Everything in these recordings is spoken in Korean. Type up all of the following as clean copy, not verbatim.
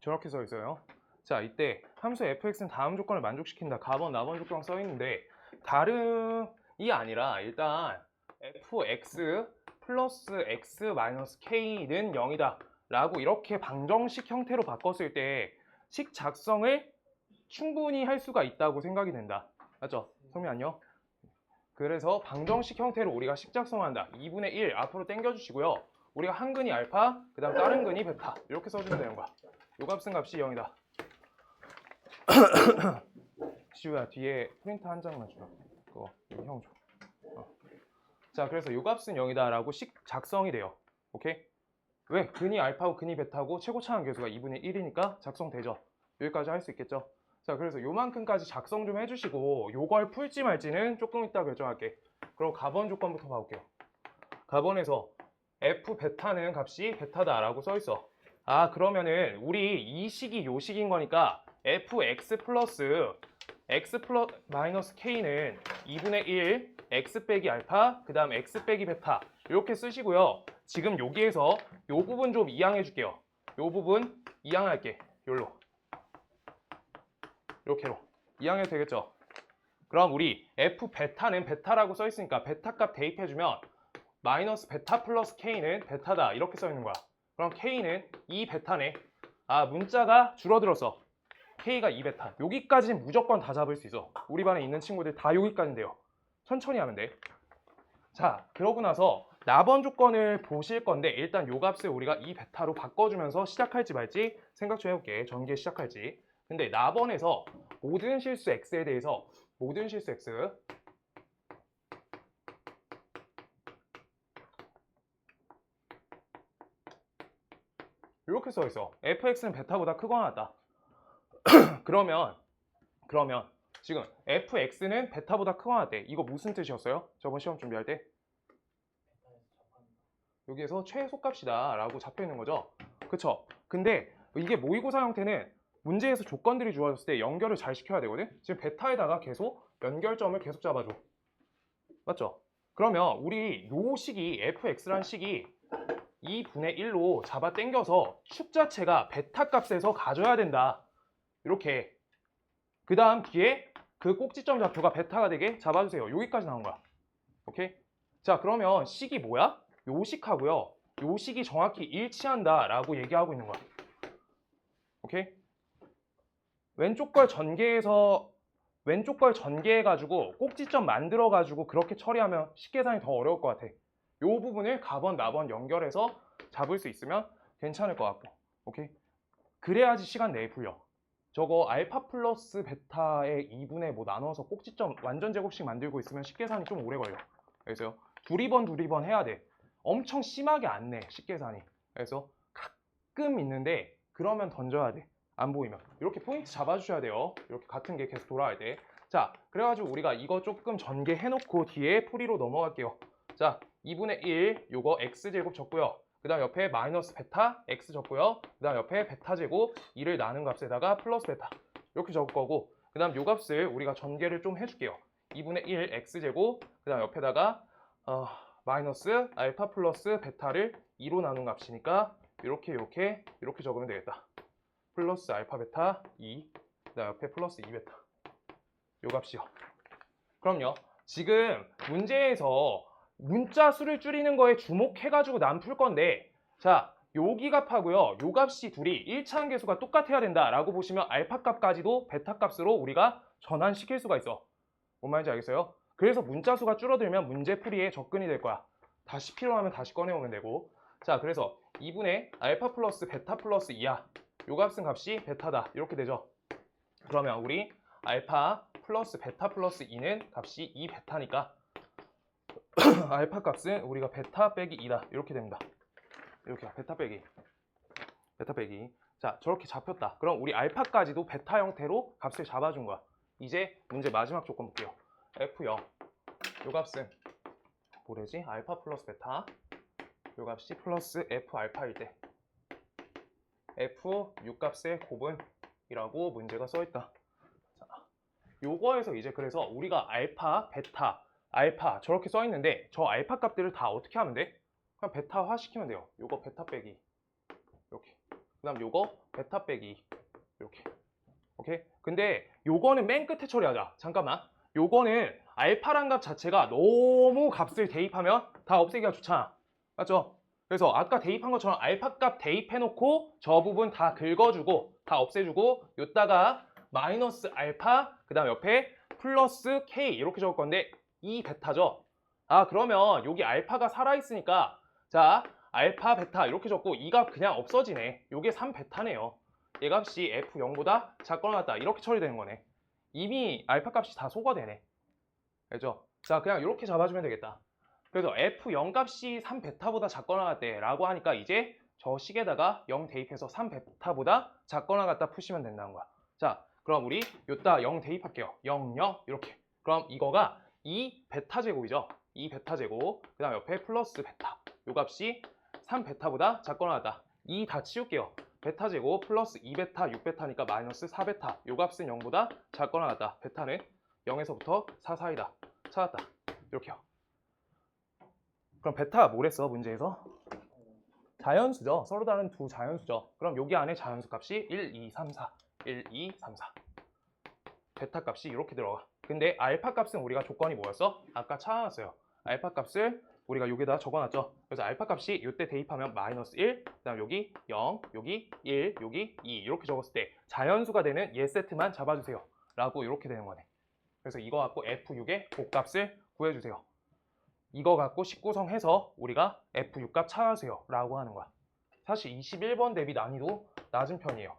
저렇게 써 있어요. 자, 이때 함수 fx는 다음 조건을 만족시킨다. 가번, 나번 조건 써 있는데 다름이 아니라 일단 fx 플러스 x 마이너스 k는 0이다 라고 이렇게 방정식 형태로 바꿨을 때 식 작성을 충분히 할 수가 있다고 생각이 된다. 맞죠? 성민 안녕? 그래서 방정식 형태로 우리가 식 작성한다. 2분의 1 앞으로 당겨주시고요. 우리가 한 근이 알파, 그 다음 다른 근이 베타 이렇게 써주면 되는 거야. 요 값은 값이 0이다. 시우야 뒤에 프린트 한 장만 주라. 그거 형 줘. 자, 그래서 요 값은 0이다 라고 식 작성이 돼요. 오케이? 왜? 근이 알파고 근이 베타고 최고차항 계수가 2분의 1이니까 작성되죠. 여기까지 할 수 있겠죠? 자, 그래서 요만큼까지 작성 좀 해주시고 요걸 풀지 말지는 조금 이따 결정할게. 그럼 가번 조건부터 봐볼게요. 가번에서 f 베타는 값이 베타다 라고 써있어. 아, 그러면은 우리 이 식이 요 식인 거니까 fx 플러스 x 플러스 마이너스 k는 2분의 1 x 빼기 알파 그 다음 x 빼기 베타 이렇게 쓰시고요. 지금 여기에서 요 부분 좀 이항해 줄게요. 요 부분 이항할게. 요로 이렇게로 이항해도 되겠죠? 그럼 우리 f 베타는 베타라고 써 있으니까 베타 값 대입해주면 마이너스 베타 플러스 k는 베타다 이렇게 써 있는 거야. 그럼 k는 2베타네. 아, 문자가 줄어들었어. k가 2베타. 여기까지는 무조건 다 잡을 수 있어. 우리 반에 있는 친구들 다 여기까지인데요. 천천히 하면 돼. 자, 그러고 나서 나번 조건을 보실 건데 일단 요 값을 우리가 2베타로 바꿔주면서 시작할지 말지 생각 좀 해볼게. 전개 시작할지. 근데 나번에서 모든 실수 x에 대해서 모든 실수 x 이렇게 써 있어. fx는 베타보다 크거나 같다. 그러면 지금 fx는 베타보다 크거나 같대. 이거 무슨 뜻이었어요? 저번 시험 준비할 때? 여기에서 최소값이다 라고 잡혀 있는 거죠. 그쵸? 근데 이게 모의고사 형태는 문제에서 조건들이 주어졌을 때 연결을 잘 시켜야 되거든. 지금 베타에다가 계속 연결점을 계속 잡아줘. 맞죠? 그러면 우리 요 식이 fx란 식이 2분의 1로 잡아 당겨서 축 자체가 베타 값에서 가져야 된다. 이렇게. 그 다음 뒤에 그 꼭지점 좌표가 베타가 되게 잡아주세요. 여기까지 나온 거야. 오케이? 자, 그러면 식이 뭐야? 요 식하고요. 요 식이 정확히 일치한다 라고 얘기하고 있는 거야. 오케이? 왼쪽 걸 전개해가지고 꼭지점 만들어가지고 그렇게 처리하면 식계산이 더 어려울 것 같아. 요 부분을 가번, 나번 연결해서 잡을 수 있으면 괜찮을 것 같고. 오케이? 그래야지 시간 내에 풀려. 저거 알파 플러스 베타의 2분의 뭐 나눠서 꼭지점 완전 제곱식 만들고 있으면 식계산이 좀 오래 걸려. 그래서 두리번 해야 돼. 엄청 심하게 안 내, 식계산이. 그래서 가끔 있는데 그러면 던져야 돼. 안 보이면. 이렇게 포인트 잡아주셔야 돼요. 이렇게 같은 게 계속 돌아갈 때. 자, 그래가지고 우리가 이거 조금 전개해놓고 뒤에 풀이로 넘어갈게요. 자, 2분의 1 요거 x제곱 적고요. 그 다음 옆에 마이너스 베타 x 적고요. 그 다음 옆에 베타 제곱 2를 나눈 값에다가 플러스 베타 이렇게 적을 거고, 그 다음 요 값을 우리가 전개를 좀 해줄게요. 2분의 1 x제곱 그 다음 옆에다가 마이너스 알파 플러스 베타를 2로 나눈 값이니까 이렇게 적으면 되겠다. 플러스 알파 베타 2 그 다음 옆에 플러스 2베타 요 값이요. 그럼요. 지금 문제에서 문자 수를 줄이는 거에 주목해가지고 난 풀 건데, 자, 여기 값하고요 요 값이 둘이 일차항계수가 똑같아야 된다라고 보시면 알파 값까지도 베타 값으로 우리가 전환시킬 수가 있어. 뭔 말인지 알겠어요? 그래서 문자 수가 줄어들면 문제 풀이에 접근이 될 거야. 다시 필요하면 다시 꺼내오면 되고. 자, 그래서 2분의 알파 플러스 베타 플러스 2야. 요 값은 값이 베타다 이렇게 되죠. 그러면 우리 알파 플러스 베타 플러스 2는 값이 2베타니까 알파 값은 우리가 베타 빼기 2다 이렇게 됩니다. 이렇게 베타 빼기 자, 저렇게 잡혔다. 그럼 우리 알파까지도 베타 형태로 값을 잡아준 거야. 이제 문제 마지막 조건 볼게요. F0 요 값은 뭐래지? 알파 플러스 베타 요 값이 플러스 F 알파일 때 F 6값의 곱은이라고 문제가 써있다. 자, 요거에서 이제 그래서 우리가 알파, 베타, 알파 저렇게 써있는데 저 알파 값들을 다 어떻게 하면 돼? 그냥 베타화 시키면 돼요. 요거 베타 빼기 이렇게. 그다음 요거 베타 빼기 2 이렇게. 오케이? 근데 요거는 맨 끝에 처리하자. 잠깐만. 요거는 알파란 값 자체가 너무 값을 대입하면 다 없애기가 좋잖아. 맞죠? 그래서 아까 대입한 것처럼 알파 값 대입해놓고 저 부분 다 긁어주고 다 없애주고 요따가 마이너스 알파 그 다음 옆에 플러스 K 이렇게 적을 건데 이 베타죠. 아 그러면 여기 알파가 살아있으니까 자 알파 베타 이렇게 적고 이 값 그냥 없어지네. 요게 3베타네요. 얘 값이 F0보다 작거나 같다 이렇게 처리되는 거네. 이미 알파 값이 다 소거되네. 알죠? 자 그냥 이렇게 잡아주면 되겠다. 그래서 F0 값이 3베타보다 작거나 같대 라고 하니까 이제 저 식에다가 0 대입해서 3베타보다 작거나 같다 푸시면 된다는 거야. 자 그럼 우리 요따 0 대입할게요. 0, 0 이렇게. 그럼 이거가 2베타 제곱이죠. 2베타 제곱 그 다음 옆에 플러스 베타 요 값이 3베타보다 작거나 같다. 2 다 치울게요. 베타 제곱 플러스 2베타 6베타니까 마이너스 4베타 요 값은 0보다 작거나 같다. 베타는 0에서부터 4 사이다. 찾았다. 이렇게요. 그럼 베타가 뭐랬어 문제에서? 자연수죠. 서로 다른 두 자연수죠. 그럼 여기 안에 자연수 값이 1, 2, 3, 4 1, 2, 3, 4 베타 값이 이렇게 들어가. 근데 알파 값은 우리가 조건이 뭐였어? 아까 찾아놨어요. 알파 값을 우리가 여기다 적어놨죠. 그래서 알파 값이 이때 대입하면 마이너스 1, 그 다음 여기 0, 여기 1, 여기 2 이렇게 적었을 때 자연수가 되는 얘 세트만 잡아주세요 라고 이렇게 되는 거네. 그래서 이거 갖고 F6의 곱값을 구해주세요. 이거 갖고 19성 해서 우리가 F6 값 찾아주세요 라고 하는 거야. 사실 21번 대비 난이도 낮은 편이에요.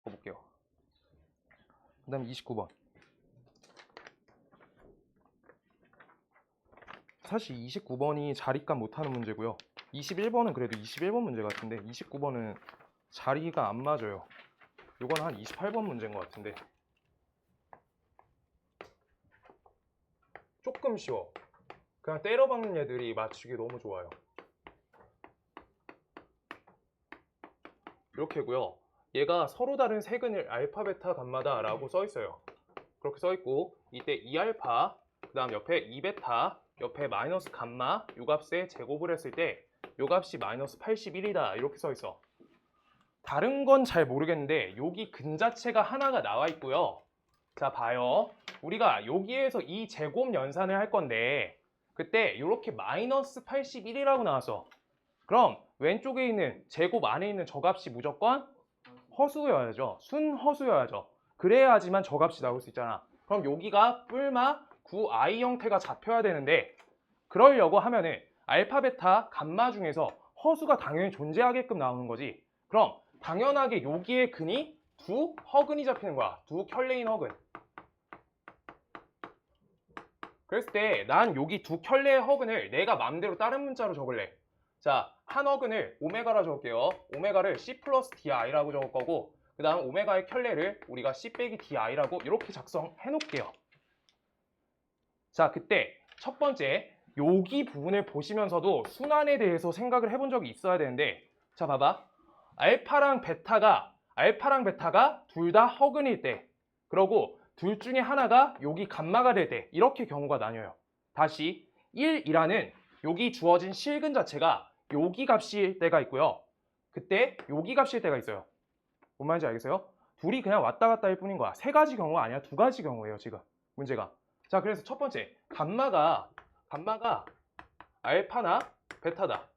볼게요. 그 다음 29번. 사실 29번이 자리값 못하는 문제고요. 21번은 그래도 21번 문제 같은데 29번은 자리가 안 맞아요. 이건 한 28번 문제인 것 같은데 조금 쉬워. 그냥 때려박는 애들이 맞추기 너무 좋아요. 이렇게고요. 얘가 서로 다른 세근일 알파 베타 감마다 라고 써있어요. 그렇게 써있고 이때 2알파 그 다음 옆에 2베타 옆에 마이너스 감마 요 값에 제곱을 했을 때 요 값이 마이너스 81이다 이렇게 써있어. 다른 건 잘 모르겠는데 여기 근 자체가 하나가 나와 있고요. 자 봐요. 우리가 여기에서 이 제곱 연산을 할 건데 그때 이렇게 마이너스 81이라고 나왔어. 그럼 왼쪽에 있는 제곱 안에 있는 저 값이 무조건 허수여야죠. 순허수여야죠. 그래야지만 저 값이 나올 수 있잖아. 그럼 여기가 뿔마 9i 형태가 잡혀야 되는데 그러려고 하면은 알파, 베타, 감마 중에서 허수가 당연히 존재하게끔 나오는 거지. 그럼 당연하게 여기에 근이 두 허근이 잡히는 거야. 두 켤레인 허근. 그랬을 때 난 여기 두 켤레의 허근을 내가 맘대로 다른 문자로 적을래. 자, 한 허근을 오메가라 적을게요. 오메가를 C 플러스 DI라고 적을 거고 그 다음 오메가의 켤레를 우리가 C 빼기 DI라고 이렇게 작성해 놓을게요. 자, 그때 첫 번째 여기 부분을 보시면서도 순환에 대해서 생각을 해본 적이 있어야 되는데 자, 봐봐. 알파랑 베타가 둘 다 허근일 때 그러고 둘 중에 하나가 여기 감마가 될 때 이렇게 경우가 나뉘어요. 다시 1이라는 여기 주어진 실근 자체가 여기 값일 때가 있고요. 그때 여기 값일 때가 있어요. 뭔 말인지 알겠어요? 둘이 그냥 왔다 갔다 할 뿐인 거야. 세 가지 경우가 아니라 두 가지 경우예요, 지금 문제가. 자, 그래서 첫 번째 감마가 알파나 베타다.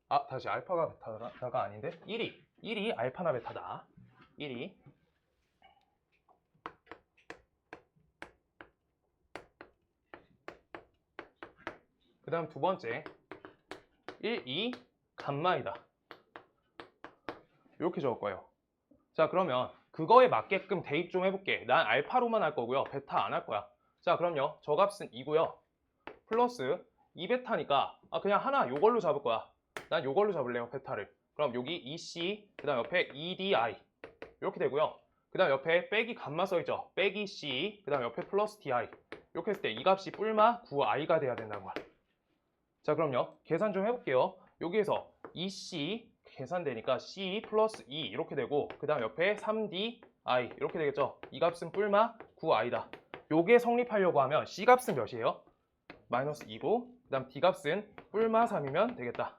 아, 다시 알파가 베타가 아닌데 1이 알파나 베타다. 1이 그 다음 두 번째 1, 2 감마이다. 이렇게 적을 거예요. 자, 그러면 그거에 맞게끔 대입 좀 해볼게. 난 알파로만 할 거고요. 베타 안 할 거야. 자, 그럼요. 저 값은 2고요. 플러스 2베타니까 그냥 하나 요걸로 잡을 거야. 난 요걸로 잡을래요. 베타를. 그럼 여기 EC 그 다음 옆에 EDI 이렇게 되고요. 그 다음 옆에 빼기 감마 써있죠. 빼기 C 그 다음 옆에 플러스 DI 이렇게 했을 때 이 값이 뿔마 9i가 돼야 된다는 거야. 자, 그럼요. 계산 좀 해볼게요. 여기에서 EC 계산되니까 C 플러스 2 이렇게 되고 그 다음 옆에 3DI 이렇게 되겠죠. 이 값은 뿔마 9i다. 요게 성립하려고 하면 C 값은 몇이에요? 마이너스 2고 그 다음 D 값은 뿔마 3이면 되겠다.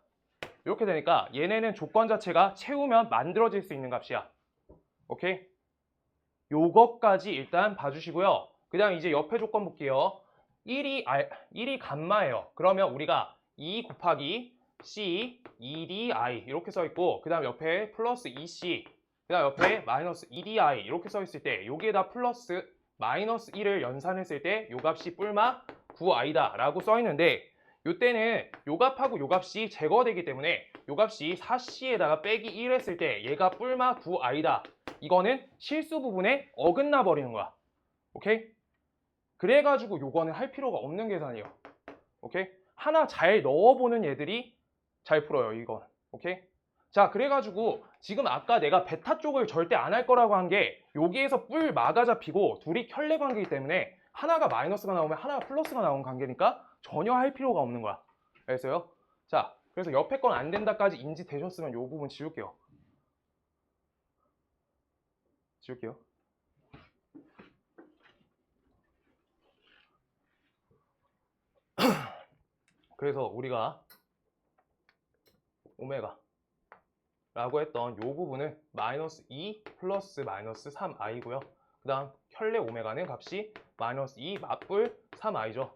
이렇게 되니까 얘네는 조건 자체가 채우면 만들어질 수 있는 값이야. 오케이? 요것까지 일단 봐주시고요. 그 다음 이제 옆에 조건 볼게요. 1이 감마예요. 그러면 우리가 2 곱하기 C, EDI 이렇게 써있고 그 다음 옆에 플러스 2C 그 다음 옆에 마이너스 EDI 이렇게 써있을 때 여기에다 플러스 마이너스 1을 연산했을 때 요 값이 뿔마 9i다 라고 써있는데 요때는 요 값하고 요 값이 제거되기 때문에 요 값이 4C에다가 빼기 1 했을 때 얘가 뿔마 9i다. 이거는 실수 부분에 어긋나 버리는 거야. 오케이? 그래가지고 요거는 할 필요가 없는 계산이에요. 오케이? 하나 잘 넣어보는 얘들이 잘 풀어요, 이건. 오케이? 자, 그래가지고 지금 아까 내가 베타 쪽을 절대 안 할 거라고 한 게 여기에서 뿔 마가 잡히고 둘이 켤레 관계이기 때문에 하나가 마이너스가 나오면 하나가 플러스가 나오는 관계니까 전혀 할 필요가 없는 거야. 알겠어요? 자, 그래서 옆에 건 안 된다까지 인지되셨으면 요 부분 지울게요. 지울게요. 그래서 우리가 오메가 라고 했던 요 부분은 마이너스 2 플러스 마이너스 3i고요. 그 다음 켤레 오메가는 값이 마이너스 2 맞불 3i죠.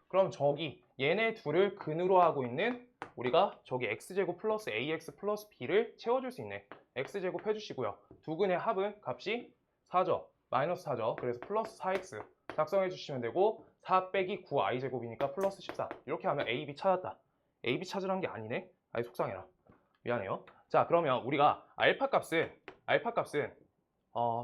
그럼 저기 얘네 둘을 근으로 하고 있는 우리가 저기 x제곱 플러스 ax 플러스 b를 채워줄 수 있네. x제곱 해주시고요. 두 근의 합은 값이 4죠. 마이너스 4죠. 그래서 플러스 4x 작성해 주시면 되고 4 빼기 9i 제곱이니까 플러스 14 이렇게 하면 a, b 찾았다. a, b 찾으란 게 아니네. 아이 속상해라. 미안해요. 자, 그러면 우리가 알파 값은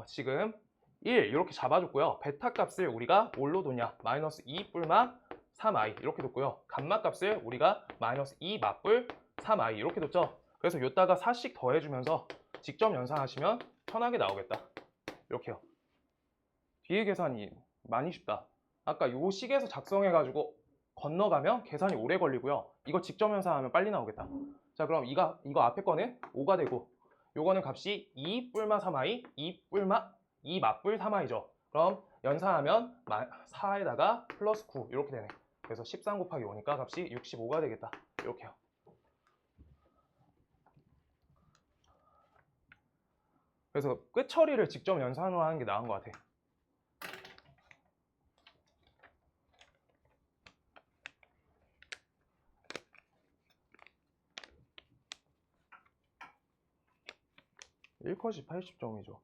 지금 1 이렇게 잡아줬고요. 베타 값을 우리가 뭘로 뒀냐? 마이너스 2 뿔마 3i 이렇게 뒀고요. 감마 값을 우리가 마이너스 2 맞불 3i 이렇게 뒀죠. 그래서 요따가 4씩 더해주면서 직접 연산하시면 편하게 나오겠다. 이렇게요. 뒤에 계산이 많이 쉽다. 아까 요 식에서 작성해가지고 건너가면 계산이 오래 걸리고요. 이거 직접 연산하면 빨리 나오겠다. 자, 그럼 이거 앞에 거는 5가 되고 요거는 값이 2 뿔마 3i 2 맞불 3i죠. 그럼 연산하면 4에다가 플러스 9 이렇게 되네. 그래서 13 곱하기 5니까 값이 65가 되겠다. 이렇게요. 그래서 끝 처리를 직접 연산으로 하는 게 나은 것 같아. 1컷이 80점이죠.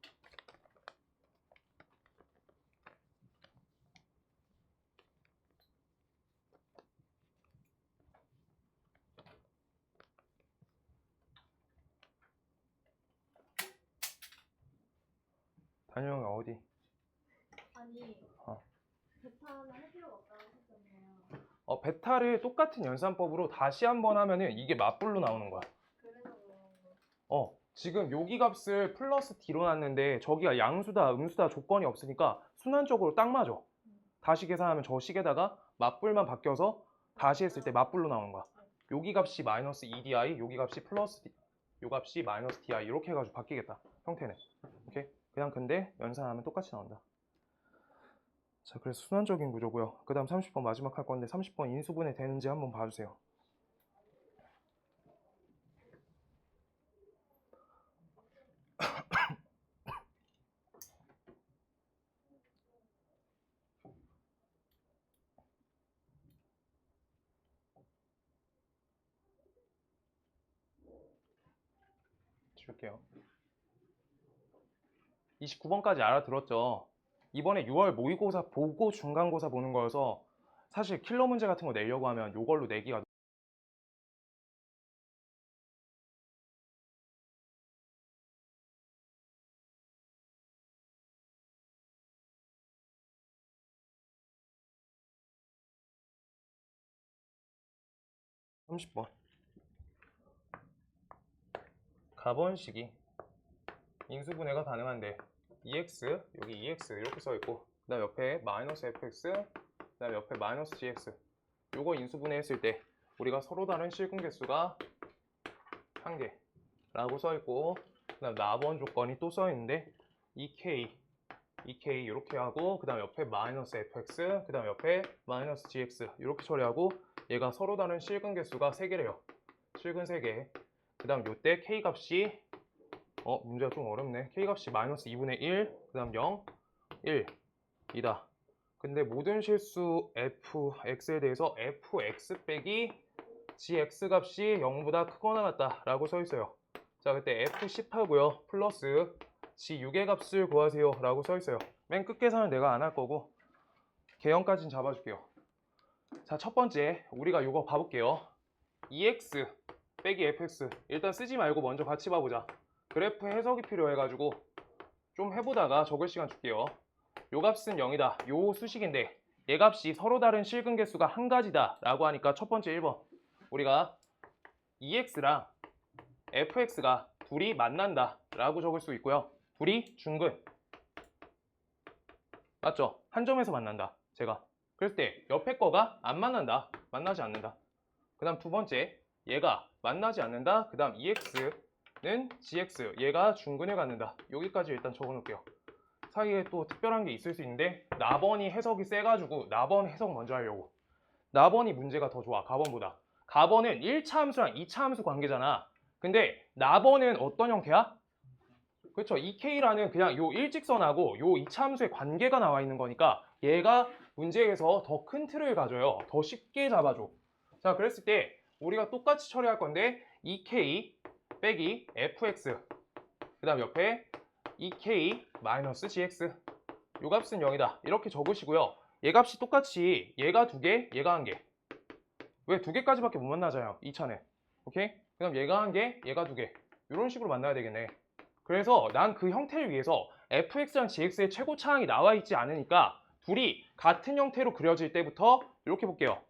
단영이 어디? 아니, 어. 베타는 할 필요가 없다고 하셨잖아요. 베타를 똑같은 연산법으로 다시 한번 하면은 이게 맞불로 나오는 거야. 그래서 그런 거. 지금 여기 값을 플러스 D로 놨는데 저기가 양수다, 음수다 조건이 없으니까 순환적으로 딱 맞아. 다시 계산하면 저 식에다가 맞불만 바뀌어서 다시 했을 때 맞불로 나오는 거야. 여기 값이 마이너스 2di, 여기 값이 플러스 D, 요 값이 마이너스 di 이렇게 해가지고 바뀌겠다. 형태는. 오케이? 그냥 근데 연산하면 똑같이 나온다. 자, 그래서 순환적인 구조고요. 그 다음 30번 마지막 할 건데 30번 인수분해 되는지 한번 봐주세요. 줄게요. 29번까지 알아들었죠? 이번에 6월 모의고사 보고 중간고사 보는 거여서 사실 킬러 문제 같은 거 내려고 하면 이걸로 내기가 30번 가번식이 인수분해가 가능한데 EX, 여기 EX 이렇게 써있고 그 다음 옆에 마이너스 FX, 그 다음 옆에 마이너스 GX 요거 인수분해 했을 때 우리가 서로 다른 실근 개수가 1개 라고 써있고 그 다음 나번 조건이 또 써있는데 EK 이렇게 하고 그 다음 옆에 마이너스 FX 그 다음 옆에 마이너스 GX 이렇게 처리하고 얘가 서로 다른 실근 개수가 3개래요. 실근 3개. 그 다음 요때 K 값이 문제가 좀 어렵네. K 값이 마이너스 2분의 1 그 다음 0 1 이다. 근데 모든 실수 fx에 대해서 fx 빼기 gx 값이 0보다 크거나 같다 라고 써 있어요. 자, 그때 f18고요 플러스 g6의 값을 구하세요 라고 써 있어요. 맨 끝 계산은 내가 안 할 거고 개형까지는 잡아줄게요. 자, 첫 번째 우리가 이거 봐볼게요. EX 빼기 FX 일단 쓰지 말고 먼저 같이 봐보자. 그래프 해석이 필요해가지고 좀 해보다가 적을 시간 줄게요. 요 값은 0이다. 요 수식인데 얘 값이 서로 다른 실근 개수가 한 가지다 라고 하니까 첫 번째 1번 우리가 EX랑 FX가 둘이 만난다 라고 적을 수 있고요. 둘이 중근 맞죠? 한 점에서 만난다 제가 그랬을 때 옆에 거가 안 만난다 만나지 않는다. 그 다음 두 번째 얘가 만나지 않는다. 그 다음 EX는 GX 얘가 중근을 갖는다. 여기까지 일단 적어 놓을게요. 사이에 또 특별한 게 있을 수 있는데 나번이 해석이 세가지고 나번 해석 먼저 하려고. 나번이 문제가 더 좋아 가번보다. 가번은 1차 함수랑 2차 함수 관계잖아. 근데 나번은 어떤 형태야? 그렇죠. EK라는 그냥 요 일직선하고 요 2차 함수의 관계가 나와 있는 거니까 얘가 문제에서 더 큰 틀을 가져요. 더 쉽게 잡아줘. 자, 그랬을 때 우리가 똑같이 처리할 건데 EK 빼기 FX 그 다음 옆에 EK 마이너스 GX 요 값은 0이다 이렇게 적으시고요. 얘 값이 똑같이 얘가 2개 얘가 1개 왜 2개까지밖에 못 만나잖아요 2차는. 오케이? 그 다음 얘가 1개 얘가 2개 이런 식으로 만나야 되겠네. 그래서 난 그 형태를 위해서 fx랑 gx의 최고 차항이 나와 있지 않으니까 둘이 같은 형태로 그려질 때부터 이렇게 볼게요.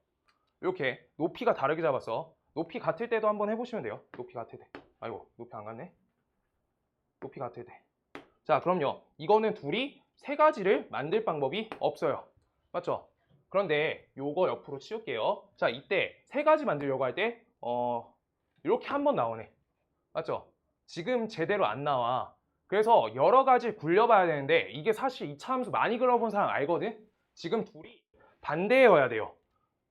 이렇게 높이가 다르게 잡았어. 높이 같을 때도 한번 해보시면 돼요. 높이 같을 때. 아이고 높이 안 같네. 높이 같을 때. 자, 그럼요. 이거는 둘이 세 가지를 만들 방법이 없어요. 맞죠? 그런데 요거 옆으로 치울게요. 자, 이때 세 가지 만들려고 할 때 이렇게 한번 나오네. 맞죠? 지금 제대로 안 나와. 그래서 여러 가지 굴려봐야 되는데 이게 사실 2차 함수 많이 그려본 사람 알거든? 지금 둘이 반대여야 돼요.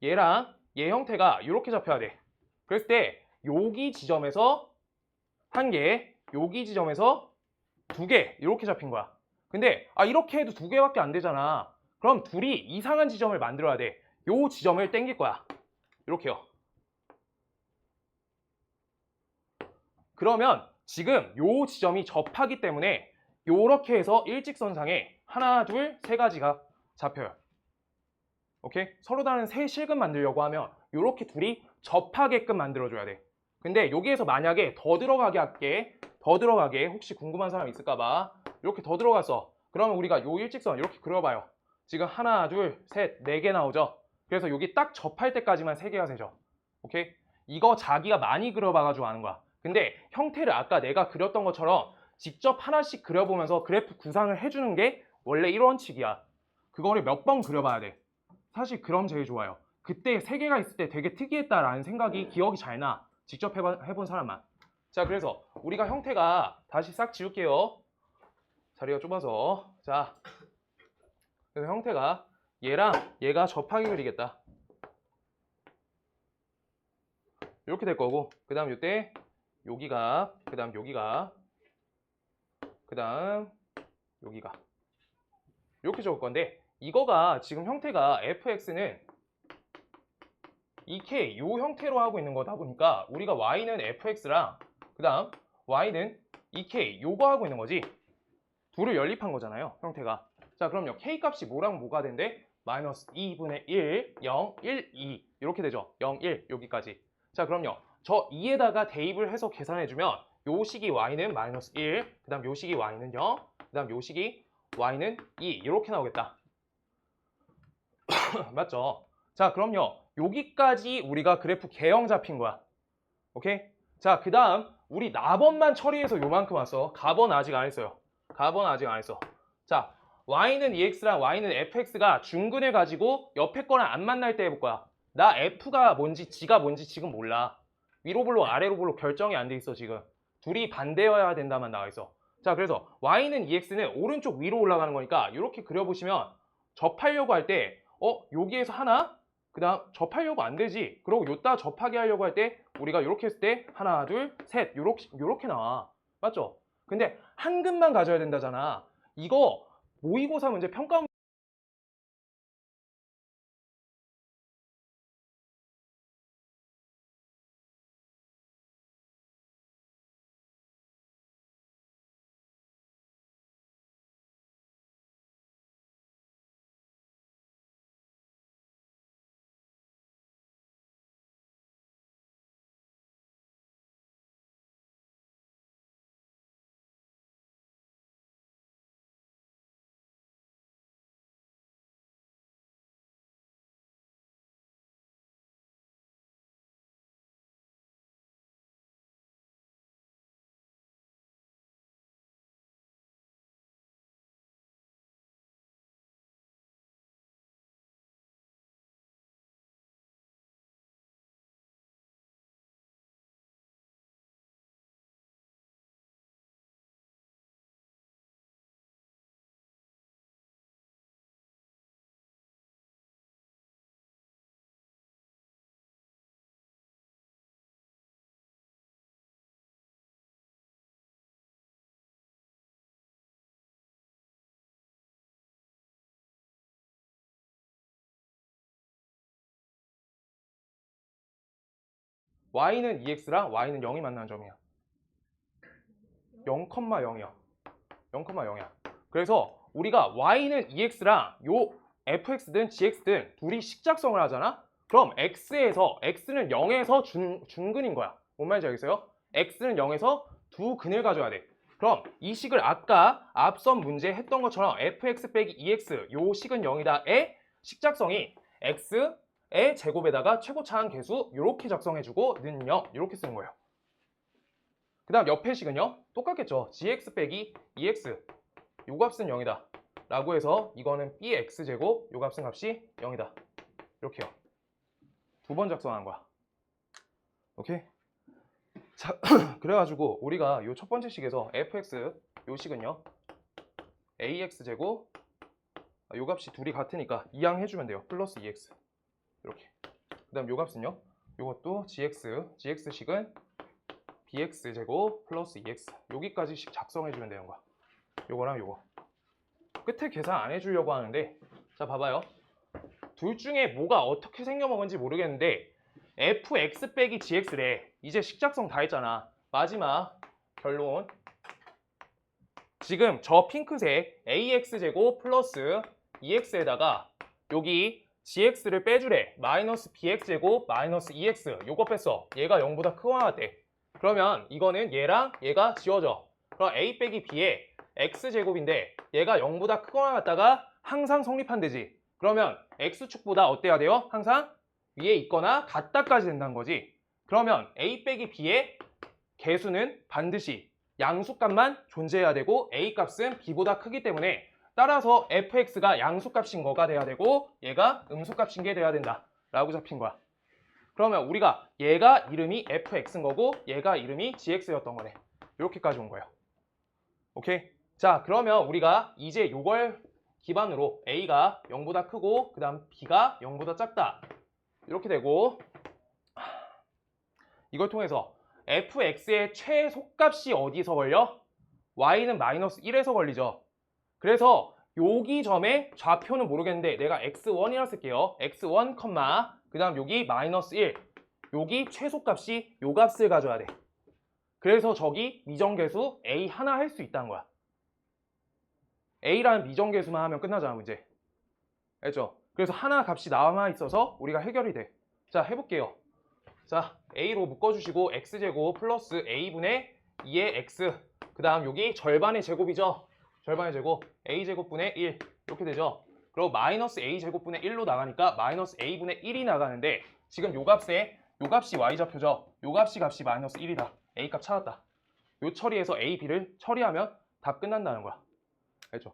얘랑 얘 형태가 이렇게 잡혀야 돼. 그랬을 때 여기 지점에서 1개, 여기 지점에서 2개 이렇게 잡힌 거야. 근데 이렇게 해도 2개밖에 안 되잖아. 그럼 둘이 이상한 지점을 만들어야 돼. 요 지점을 땡길 거야. 이렇게요. 그러면 지금 요 지점이 접하기 때문에 요렇게 해서 일직선상에 하나, 둘, 세 가지가 잡혀요. 오케이? 서로 다른 세 실금 만들려고 하면 요렇게 둘이 접하게끔 만들어줘야 돼. 근데 여기에서 만약에 더 들어가게 혹시 궁금한 사람 있을까봐 이렇게 더 들어갔어. 그러면 우리가 요 일직선 이렇게 그려봐요. 지금 하나, 둘, 셋, 네 개 나오죠? 그래서 여기 딱 접할 때까지만 세 개가 되죠. 오케이? 이거 자기가 많이 그려봐가지고 아는 거야. 근데 형태를 아까 내가 그렸던 것처럼 직접 하나씩 그려보면서 그래프 구상을 해주는 게 원래 1원칙이야. 그거를 몇 번 그려봐야 돼. 사실 그럼 제일 좋아요. 그때 세 개가 있을 때 되게 특이했다라는 생각이 기억이 잘 나. 직접 해본 사람만. 자, 그래서 우리가 형태가 다시 싹 지울게요. 자리가 좁아서. 자, 그래서 형태가 얘랑 얘가 접하게 그리겠다. 이렇게 될 거고, 그 다음 이때 여기가, 그 다음 여기가, 그 다음 여기가 이렇게 적을 건데, 이거가 지금 형태가 fx는 2k 요 형태로 하고 있는 거다 보니까 우리가 y는 fx랑 그 다음 y는 2k 요거 하고 있는 거지. 둘을 연립한 거잖아요, 형태가. 자, 그럼요. k 값이 뭐랑 뭐가 된대? 마이너스 2분의 1, 0, 1, 2 이렇게 되죠. 0, 1 여기까지. 자, 그럼요. 저 2에다가 대입을 해서 계산해주면 요 식이 y는 마이너스 1, 그 다음 요 식이 y는 0, 그 다음 요 식이 y는 2 이렇게 나오겠다. 맞죠? 자, 그럼요. 여기까지 우리가 그래프 개형 잡힌 거야. 오케이? 자, 그 다음 우리 나번만 처리해서 요만큼 왔어. 가번 아직 안 했어요. 가번 아직 안 했어. 자, y는 ex랑 y는 fx가 중근을 가지고 옆에 거랑 안 만날 때 해볼 거야. 나 f가 뭔지 g가 뭔지 지금 몰라. 위로 볼록 아래로 볼록 결정이 안 돼 있어 지금. 둘이 반대여야 된다만 나와 있어. 자, 그래서 y는 ex는 오른쪽 위로 올라가는 거니까 이렇게 그려보시면 접하려고 할 때 여기에서 하나, 그 다음 접하려고 안 되지. 그리고 요따 접하게 하려고 할 때 우리가 이렇게 했을 때 하나, 둘, 셋 요렇게 나와. 맞죠? 근데 한 근만 가져야 된다잖아. 이거 모의고사 문제 평가 y는 2x랑 y는 0이 만나는 점이야. 0,0이야. 0,0이야. 그래서 우리가 y는 2x랑 요 fx든 gx든 둘이 식작성을 하잖아? 그럼 x는 0에서 중근인 거야. 뭔 말인지 알겠어요? x는 0에서 두 근을 가져야 돼. 그럼 이 식을 아까 앞선 문제 했던 것처럼 fx 빼기 2x 요 식은 0이다의 식작성이 x의 제곱에다가 최고차항 계수 이렇게 작성해주고 는 0 이렇게 쓰는 거예요. 그 다음 옆에 식은요? 똑같겠죠. gx 빼기 2x 요 값은 0이다 라고 해서 이거는 bx제곱 요 값은 값이 0이다 이렇게요. 두 번 작성한 거야. 오케이? 자, 그래가지고 우리가 요 첫 번째 식에서 fx 요 식은요 ax제곱 요 값이 둘이 같으니까 이항 해주면 돼요. 플러스 2x 이렇게. 그 다음 요 값은요 요것도 gx식은 bx제곱 플러스 2x 여기까지 식 작성해주면 되는 거야. 요거랑 요거 끝에 계산 안 해주려고 하는데, 자 봐봐요. 둘 중에 뭐가 어떻게 생겨먹은지 모르겠는데 fx 빼기 gx래. 이제 식작성 다 했잖아. 마지막 결론. 지금 저 핑크색 ax제곱 플러스 2x에다가 여기 gx를 빼주래. 마이너스 bx제곱 마이너스 2x 요거 뺐어. 얘가 0보다 크거나 같대. 그러면 이거는 얘랑 얘가 지워져. 그럼 a 빼기 b의 x제곱인데 얘가 0보다 크거나 같다가 항상 성립한대지. 그러면 x축보다 어때야 돼요? 항상 위에 있거나 같다까지 된다는 거지. 그러면 a 빼기 b의 개수는 반드시 양수값만 존재해야 되고 a 값은 b보다 크기 때문에 따라서 fx가 양수값인 거가 돼야 되고 얘가 음수값인 게 돼야 된다 라고 잡힌 거야. 그러면 우리가 얘가 이름이 fx인 거고 얘가 이름이 gx였던 거네. 이렇게까지 온 거예요. 오케이? 자, 그러면 우리가 이제 요걸 기반으로 a가 0보다 크고 그 다음 b가 0보다 작다 이렇게 되고, 이걸 통해서 fx의 최소값이 어디서 걸려? y는 마이너스 1에서 걸리죠. 그래서 여기 점의 좌표는 모르겠는데 내가 x1이라 쓸게요. x1, 그 다음 여기 마이너스 1. 여기 최소값이 요 값을 가져야 돼. 그래서 저기 미정계수 a 하나 할 수 있다는 거야. a라는 미정계수만 하면 끝나잖아, 문제. 알죠? 그래서 하나 값이 남아 있어서 우리가 해결이 돼. 자, 해볼게요. 자, a로 묶어주시고 x제곱 플러스 a분의 2의 x, 그 다음 여기 절반의 제곱이죠. 절반의 제곱, a제곱분의 1 이렇게 되죠. 그리고 마이너스 a제곱분의 1로 나가니까 마이너스 a분의 1이 나가는데 지금 요 값이 y좌표죠. 요 값이 마이너스 1이다. a값 찾았다. 요 처리해서 a, b를 처리하면 답 끝난다는 거야. 알죠?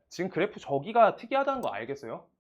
지금 그래프 저기가 특이하다는 거 알겠어요?